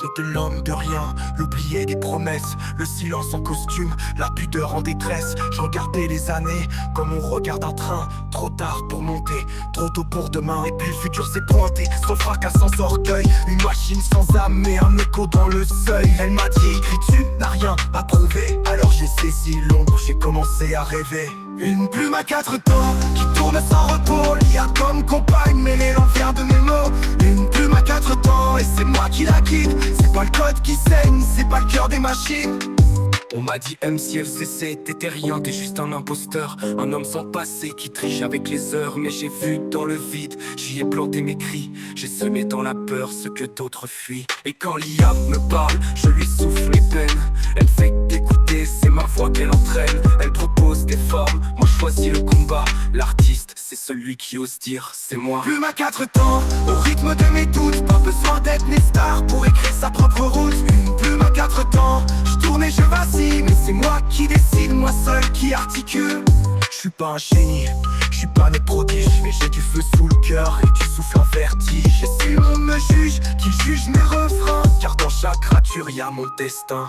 J'étais l'homme de rien, l'oublié des promesses, le silence en costume, la pudeur en détresse. Je regardais les années comme on regarde un train. Trop tard pour monter, trop tôt pour demain. Et puis le futur s'est pointé, sans fracas, sans orgueil. Une machine sans âme et un écho dans le seuil. Elle m'a dit, écris-tu, n'a rien à prouver. Alors j'ai saisi l'ombre, j'ai commencé à rêver. Une plume à quatre temps, qui tourne sans repos. L'IA comme compagne, mêlée l'envers de mes mots. Une plume à quatre temps, et c'est moi qui la guide. C'est pas le code qui saigne, c'est pas le cœur des machines. On m'a dit MCFCC, t'étais rien, t'es juste un imposteur. Un homme sans passé qui triche avec les heures. Mais j'ai vu dans le vide, j'y ai planté mes cris. J'ai semé dans la peur ce que d'autres fuient. Et quand l'IA me parle, je lui souffle les peines. Elle fait qu'écouter, c'est ma voix qu'elle entraîne. Elle propose des formes, moi je choisis le combat. L'artiste, c'est celui qui ose dire, c'est moi. Plume à quatre temps, au rythme de mes doutes. Pas besoin d'être né star pour écrire sa propre route. Une plume à quatre temps, je tourne et je vacille. Mais c'est moi qui décide, moi seul qui articule. Je suis pas un génie, je suis pas né prodige. Mais j'ai du feu sous le cœur et du souffle en vertige. Et si le monde me juge, qu'il juge mes refrains. Car dans chaque rature y a mon destin.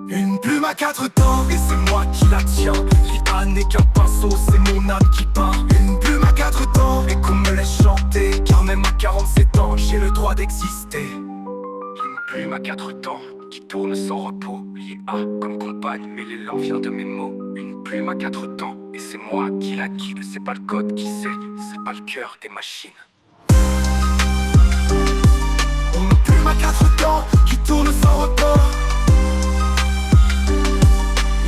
Une plume à quatre temps, et c'est moi qui la tiens. L'IA n'est qu'un pinceau, c'est mon âme qui peint. Une plume à quatre temps, et qu'on me laisse chanter. Car même à 47 ans, j'ai le droit d'exister. Une plume à quatre temps, qui tourne sans repos. L'IA comme compagne, mais l'élan vient de mes mots. Une plume à quatre temps, et c'est moi qui la guide. C'est pas le code qui sait, c'est pas le cœur des machines. Une plume à quatre temps, qui tourne sans repos.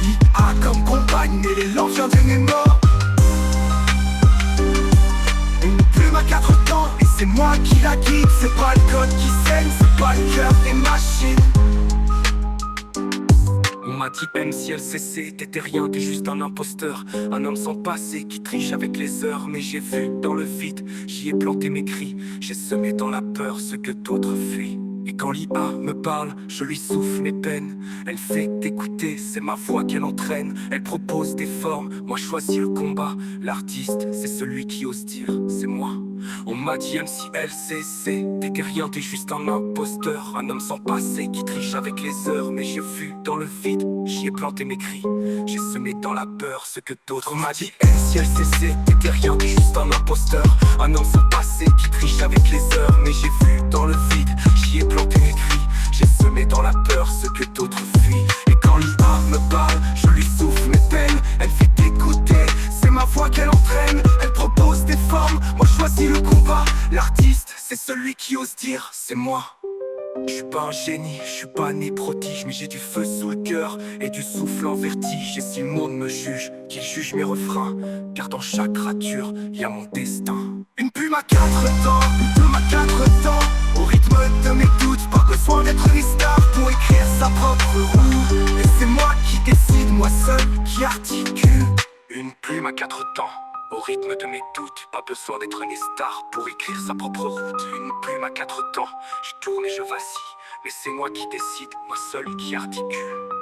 L'IA comme compagne, mais l'élan vient de mes mots. Une plume à quatre temps, et c'est moi qui la guide. C'est pas le code qui saigne, c'est pas le cœur des machines. On m'a dit MCLCC, t'étais rien, t'es juste un imposteur. Un homme sans passé qui triche avec les heures. Mais j'ai vu dans le vide, j'y ai planté mes cris. J'ai semé dans la peur ce que d'autres fuient. Et quand l'IA me parle, je lui souffle mes peines. Elle fait d'écouter, c'est ma voix qu'elle entraîne. Elle propose des formes, moi je choisis le combat. L'artiste, c'est celui qui ose dire, c'est moi. On m'a dit MCLCC, t'étais rien, t'es juste un imposteur. Un homme sans passé qui triche avec les heures. Mais j'ai vu dans le vide, j'y ai planté mes cris. J'ai semé dans la peur ce que d'autres. On m'a dit MCLCC, t'étais rien, t'es juste un imposteur. Un homme sans passé qui triche avec les heures. Mais j'ai vu dans le vide, j'y ai planté mes cris. J'ai semé dans la peur ce que d'autres fuient. Et quand l'IA me parle, je lui souffle mes peines. Elle fait d'écouter, c'est ma voix qu'elle entraîne. Elle propose des formes, moi je choisis le combat. L'artiste, c'est celui qui ose dire, c'est moi. Je suis pas un génie, je suis pas né prodige. Mais j'ai du feu sous le cœur et du souffle en vertige. Et si le monde me juge, qu'il juge mes refrains. Car dans chaque rature, y a mon destin. Une plume à quatre temps, une plume à quatre temps. Au rythme de mes doutes, pas besoin d'être une star pour écrire sa propre roue. Et c'est moi qui décide, moi seul qui articule. Une plume à quatre temps, au rythme de mes doutes, pas besoin d'être une star pour écrire sa propre route. Une plume à quatre temps, je tourne et je vacille. Mais c'est moi qui décide, moi seul qui articule.